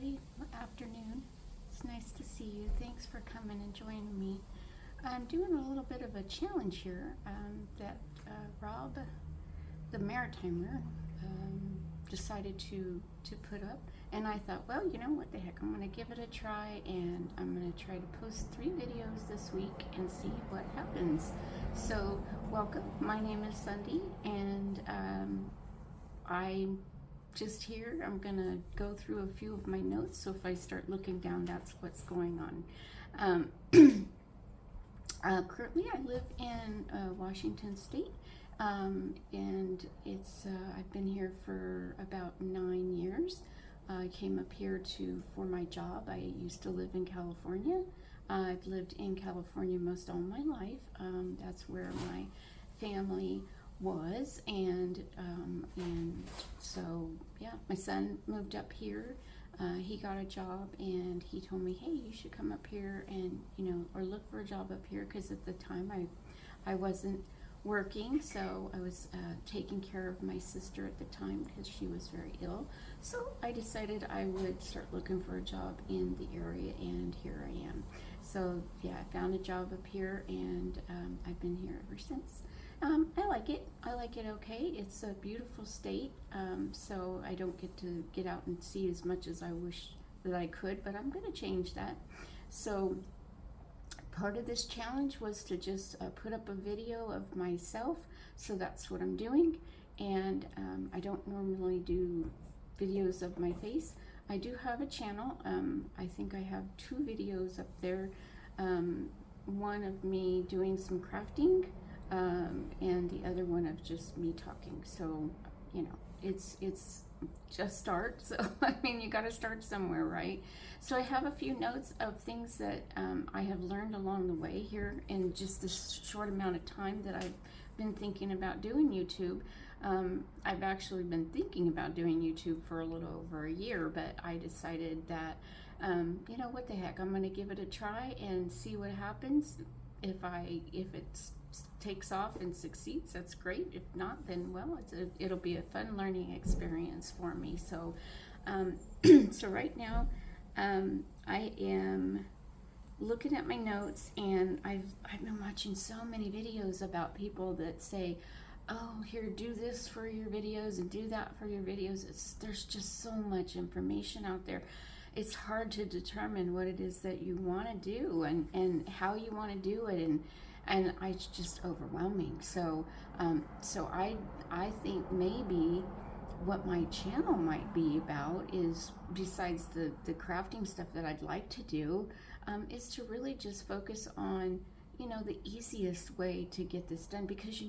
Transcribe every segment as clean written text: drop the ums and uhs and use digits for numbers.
everybody. Afternoon. It's nice to see you. Thanks for coming and joining me. I'm doing a little bit of a challenge here that Rob, the Maritimer, decided to put up. And I thought, well, you know what the heck, I'm going to give it a try, and I'm going to try to post 3 videos this week and see what happens. So, welcome. My name is Sunday, and I'm just here. I'm gonna go through a few of my notes, so if I start looking down, that's what's going on. Currently I live in Washington State, and I've been here for about 9 years. I came up here for my job. I used to live in California. I've lived in California most all my life. That's where my family was, and so yeah, my son moved up here. He got a job, and he told me, hey, you should come up here and or look for a job up here, because at the time I wasn't working, so I was taking care of my sister at the time because she was very ill. So I decided I would start looking for a job in the area, and here I am. So yeah, I found a job up here, and I've been here ever since. I like it. I like it okay. It's a beautiful state, so I don't get to get out and see as much as I wish that I could, but I'm going to change that. So part of this challenge was to just put up a video of myself, so that's what I'm doing. And I don't normally do videos of my face. I do have a channel. I think I have 2 videos up there. One of me doing some crafting, and the other one of just me talking. So it's just start. So I mean, you got to start somewhere, right? So I have a few notes of things that I have learned along the way here in just this short amount of time that I've been thinking about doing YouTube. I've actually been thinking about doing YouTube for a little over a year, but I decided that what the heck, I'm going to give it a try and see what happens. If it takes off and succeeds, that's great. If not, then well, it'll be a fun learning experience for me. So so right now I am looking at my notes, and I've been watching so many videos about people that say, oh, here, do this for your videos and do that for your videos. There's just so much information out there. It's hard to determine what it is that you want to do and how you want to do it, and it's just overwhelming. So so I think maybe what my channel might be about is, besides the crafting stuff that I'd like to do, is to really just focus on the easiest way to get this done, because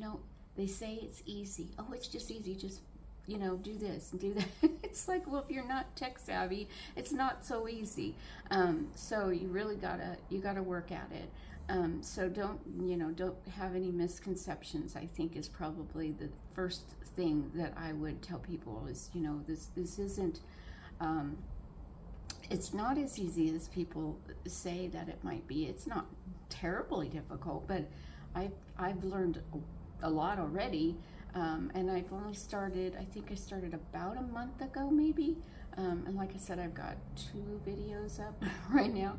they say it's easy. Oh, it's just easy, just do this and do that. It's like, well, if you're not tech savvy, it's not so easy. So you really gotta work at it. So don't have any misconceptions, I think, is probably the first thing that I would tell people is, this isn't, it's not as easy as people say that it might be. It's not terribly difficult, but I've learned a lot already. And I've only started, I think I started about a month ago, maybe. And like I said, I've got 2 videos up right now.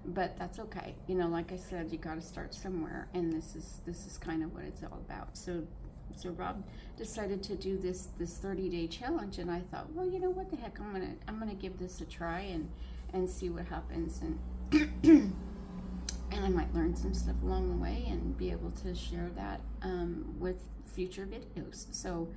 But that's okay. Like I said, you got to start somewhere, and this is kind of what it's all about. So Rob decided to do this 30-day challenge, and I thought, well, what the heck, I'm gonna give this a try and see what happens, and and I might learn some stuff along the way and be able to share that with future videos. So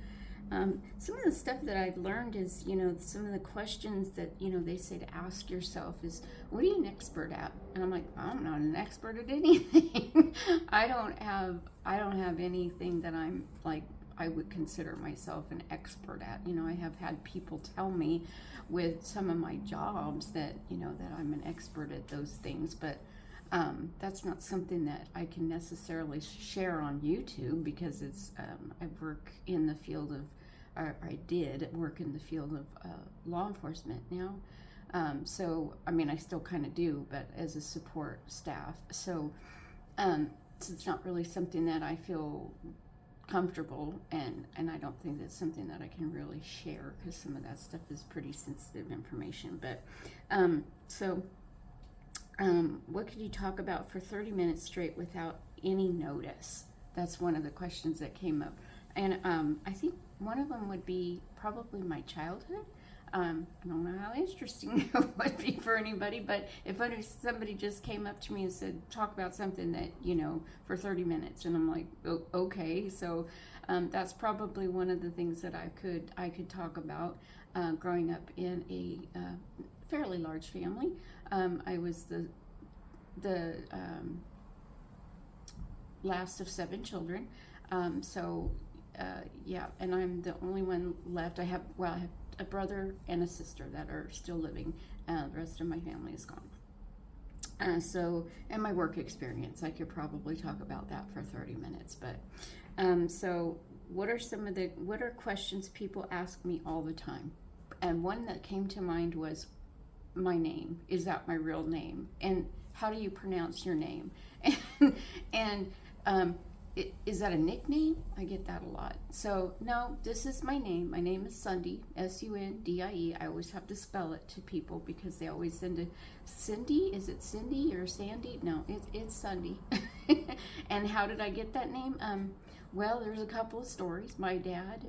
some of the stuff that I've learned is, some of the questions that, they say to ask yourself is, what are you an expert at? And I'm like, I'm not an expert at anything. I don't have anything that I'm like, I would consider myself an expert at. I have had people tell me with some of my jobs that, that I'm an expert at those things, but that's not something that I can necessarily share on YouTube, because it's I work in the field of, or I did work in the field of law enforcement now. So I mean, I still kind of do, but as a support staff. So it's not really something that I feel comfortable, and I don't think that's something that I can really share, because some of that stuff is pretty sensitive information. But so what could you talk about for 30 minutes straight without any notice? That's one of the questions that came up. And I think one of them would be probably my childhood. I don't know how interesting it would be for anybody, but if somebody just came up to me and said, talk about something that, for 30 minutes, and I'm like, oh, okay. So that's probably one of the things that I could talk about. Growing up in a fairly large family, I was the last of 7 children. Yeah, and I'm the only one left. I have a brother and a sister that are still living. The rest of my family is gone. And my work experience, I could probably talk about that for 30 minutes. But so what are questions people ask me all the time? And one that came to mind was my name. Is that my real name? And how do you pronounce your name? And is that a nickname? I get that a lot. So no, this is my name. My name is Sundie, Sundie. I always have to spell it to people because they always send it. Cindy? Is it Cindy or Sandy? No, it's Sundie. And how did I get that name? Well, there's a couple of stories. My dad,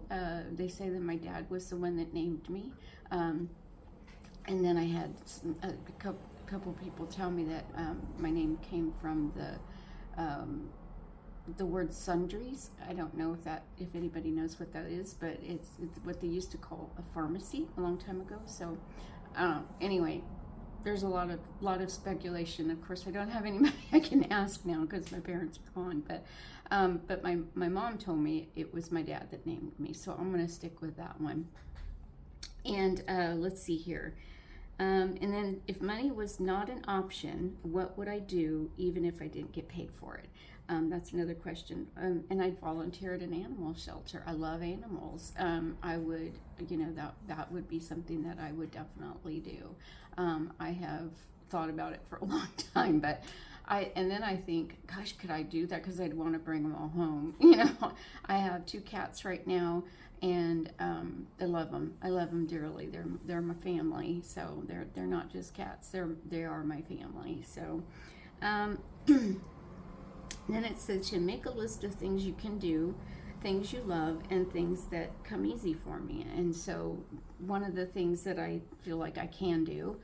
they say that my dad was the one that named me. And then I had a couple people tell me that my name came from the word sundries. I don't know if anybody knows what that is, but it's what they used to call a pharmacy a long time ago. So anyway, there's a lot of speculation. Of course, I don't have anybody I can ask now because my parents are gone. But my mom told me it was my dad that named me, so I'm going to stick with that one. And let's see here. And then, if money was not an option, what would I do even if I didn't get paid for it? That's another question. And I'd volunteer at an animal shelter. I love animals. I would, that would be something that I would definitely do. I have thought about it for a long time, but then I think, gosh, could I do that? Because I'd want to bring them all home. I have 2 cats right now, and I love them. I love them dearly. They're my family. So they're not just cats. They are my family. So. Then it says to make a list of things you can do, things you love, and things that come easy for me. And so one of the things that I feel like I can do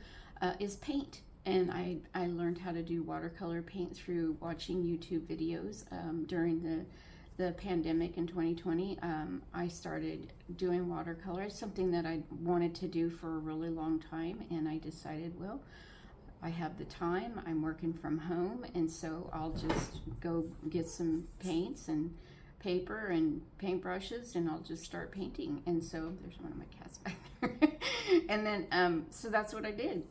is paint. And I learned how to do watercolor paint through watching YouTube videos. During the pandemic in 2020, I started doing watercolor. It's something that I wanted to do for a really long time, and I decided, well, I have the time, I'm working from home, and so I'll just go get some paints and paper and paintbrushes, and I'll just start painting. And so there's one of my cats back there. And then so that's what I did.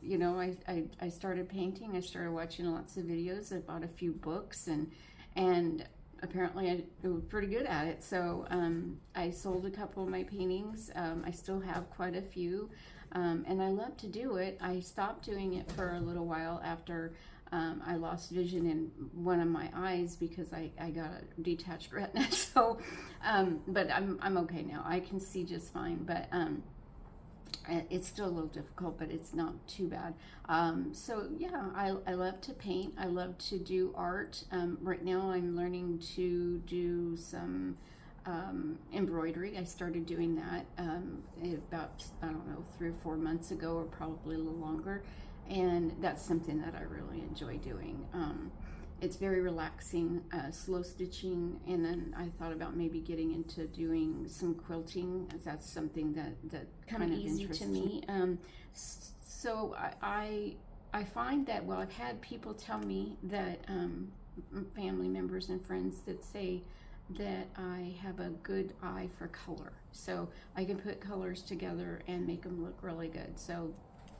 I started painting. I started watching lots of videos. I bought a few books, and apparently I was pretty good at it. So I sold a couple of my paintings. I still have quite a few. And I love to do it. I stopped doing it for a little while after I lost vision in one of my eyes because I got a detached retina. So, but I'm okay now. I can see just fine, but it's still a little difficult, but it's not too bad. So yeah, I love to paint. I love to do art. Right now I'm learning to do some embroidery. I started doing that about, I don't know, 3 or 4 months ago, or probably a little longer, and that's something that I really enjoy doing. It's very relaxing, slow stitching, and then I thought about maybe getting into doing some quilting, as that's something that kind of easy to me. So I find that, well, I've had people tell me that family members and friends that say that I have a good eye for color, so I can put colors together and make them look really good. So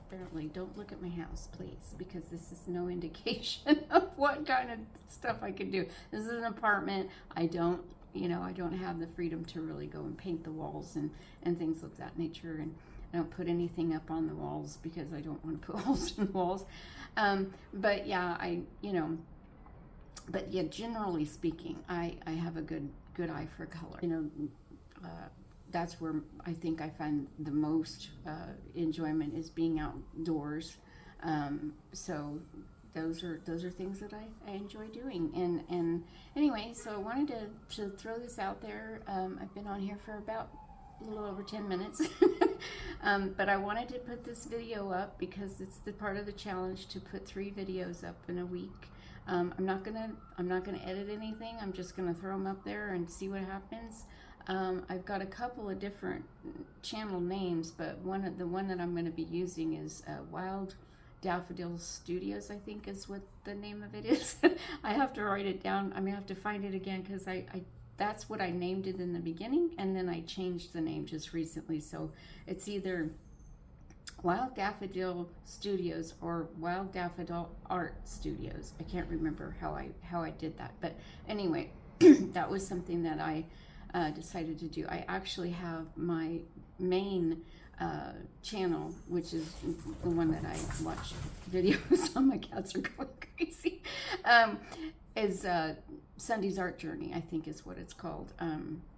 apparently, don't look at my house, please, because this is no indication of what kind of stuff I can do. This is an apartment. I don't have the freedom to really go and paint the walls and things of that nature, and I don't put anything up on the walls because I don't want to put holes in the walls. But yeah, generally speaking, I have a good good eye for color. That's where I think I find the most enjoyment is being outdoors. So those are things that I enjoy doing. And anyway, so I wanted to throw this out there. I've been on here for about a little over 10 minutes. But I wanted to put this video up because it's the part of the challenge to put 3 videos up in a week. I'm not gonna edit anything. I'm just gonna throw them up there and see what happens. I've got a couple of different channel names, but the one that I'm going to be using is Wild Daffodil Studios, I think is what the name of it is. I have to write it down. I have to find it again because I that's what I named it in the beginning, and then I changed the name just recently. So it's either Wild Daffodil Studios or Wild Daffodil Art Studios. I can't remember how I did that, but anyway, that was something that I decided to do. I actually have my main channel, which is the one that I watch videos on. My cats are going crazy. Is Sunday's Art Journey, I think is what it's called,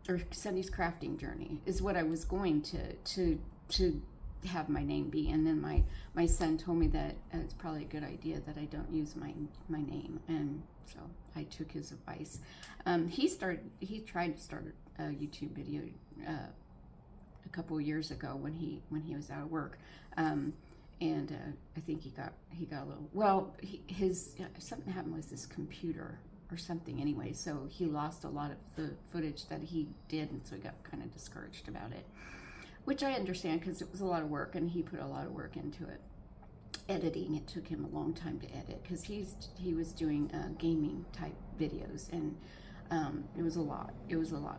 or Sunday's Crafting Journey is what I was going to have my name be, and then my son told me that it's probably a good idea that I don't use my name, and so I took his advice. He tried to start a YouTube video a couple of years ago when he was out of work, and I think he got a little, well, his something happened with his computer or something anyway, so he lost a lot of the footage that he did, and so he got kind of discouraged about it, which I understand because it was a lot of work and he put a lot of work into it. Editing, it took him a long time to edit because he was doing gaming type videos, and it was a lot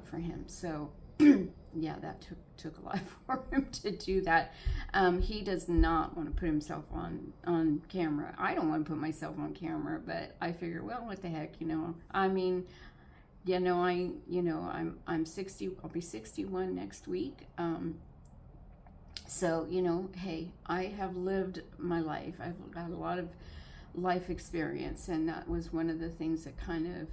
for him. So yeah, that took a lot for him to do that. He does not want to put himself on camera. I don't want to put myself on camera, but I figure, well, what the heck, I'm 60. I'll be 61 next week. So, hey, I have lived my life. I've got a lot of life experience, and that was one of the things that kind of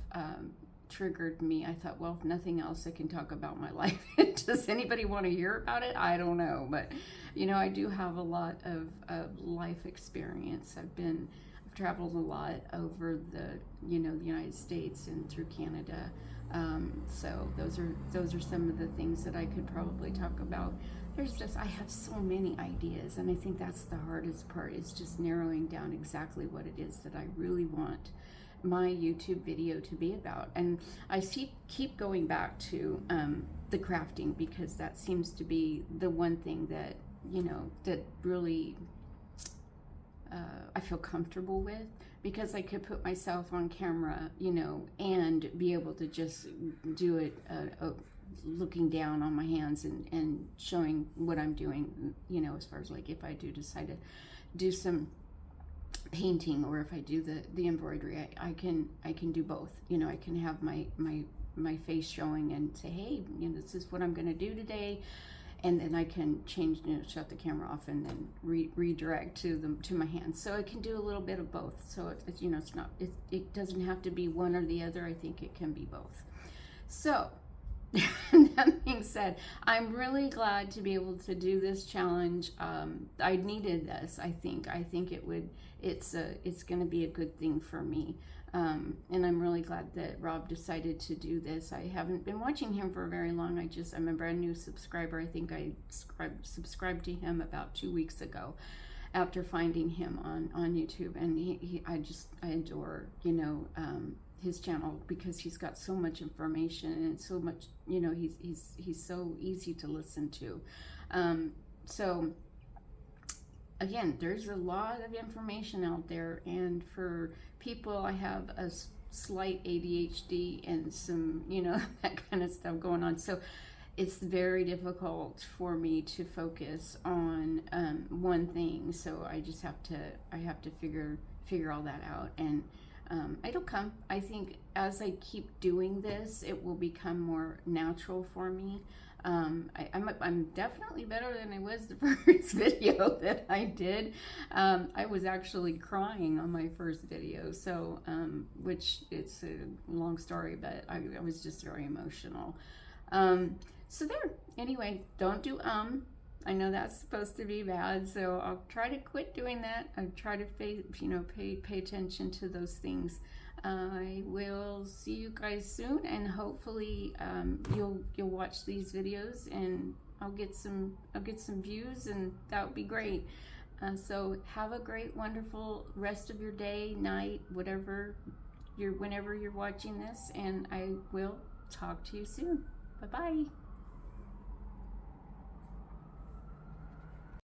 triggered me. I thought, well, if nothing else, I can talk about my life. Does anybody want to hear about it? I don't know, but I do have a lot of life experience. I've traveled a lot over the United States and through Canada. So those are some of the things that I could probably talk about. I have so many ideas, and I think that's the hardest part, is just narrowing down exactly what it is that I really want my YouTube video to be about. And I keep going back to the crafting, because that seems to be the one thing that that really I feel comfortable with, because I could put myself on camera, and be able to just do it looking down on my hands and showing what I'm doing, as far as like if I do decide to do some painting, or if I do the embroidery, I can do both. I can have my face showing and say, hey, this is what I'm going to do today, and then I can change, shut the camera off and then redirect to my hands. So I can do a little bit of both. So it doesn't have to be one or the other. I think it can be both. So that being said, I'm really glad to be able to do this challenge. I needed this. I think it's going to be a good thing for me. And I'm really glad that Rob decided to do this. I haven't been watching him for very long. I'm a brand new subscriber. I think I subscribed to him about 2 weeks ago after finding him on YouTube. And I adore, his channel, because he's got so much information and so much, he's so easy to listen to. So again, there's a lot of information out there, and for people, I have a slight ADHD and some, that kind of stuff going on. So it's very difficult for me to focus on one thing. So I just have to figure all that out, and it'll come. I think as I keep doing this, it will become more natural for me. I'm definitely better than I was the first video that I did. I was actually crying on my first video, so which it's a long story, but I was just very emotional. So there. Anyway, don't do I know that's supposed to be bad, so I'll try to quit doing that. I try to pay attention to those things. I will see you guys soon, and hopefully you'll watch these videos, and I'll get some views, and that would be great. So have a great, wonderful rest of your day, night, whenever you're watching this, and I will talk to you soon. Bye bye.